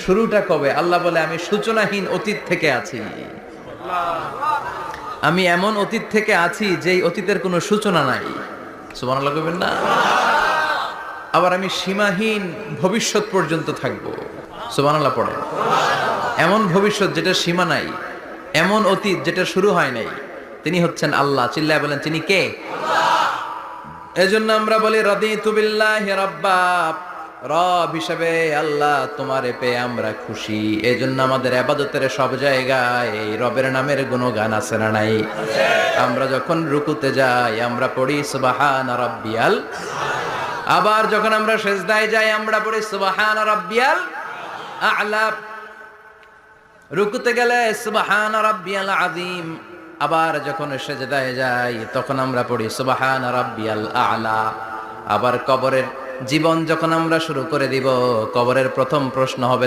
শুরুটা কবে? আল্লাহ বলে আমি সূচনাহীন অতীত থেকে আছি। আমি এমন অতীত থেকে আছি যেই অতীতের কোনো সূচনা নাই। সুবহানাল্লাহ কইবেন না? আবার আমি সীমাহীন ভবিষ্যৎ পর্যন্ত থাকবো। সুবহানাল্লাহ পড়েন। এমন ভবিষ্যৎ যেটা সীমা নাই, এমন অতীত যেটা শুরু হয় নাই, তিনি হচ্ছেন আল্লাহ। চিল্লায় বলেন তিনি কে? এজন্য আমরা বলি রাদিতু বিল্লাহি রাব্বা, রব হিসেবে আল্লাহ তোমারে পেয়ে আমরা খুশি। এজন্য আমাদের ইবাদতের সব জায়গায় এই রবের নামের গুণগান আছে না নাই? আমরা যখন রুকুতে যাই আমরা পড়ি সুবহানা রাব্বিয়াল, আবার যখন আমরা সিজদায় যাই আমরা পড়ি সুবহানা রাব্বিয়াল আ'লা। রুকুতে গেলে সুবহানা রাব্বিয়াল আযীম, আবার যখন সিজদায় যাই তখন আমরা পড়ি সুবহানা রাব্বিয়াল আ'লা। আবার কবরের জীবন যখন আমরা শুরু করে দিব, কবরের প্রথম প্রশ্ন হবে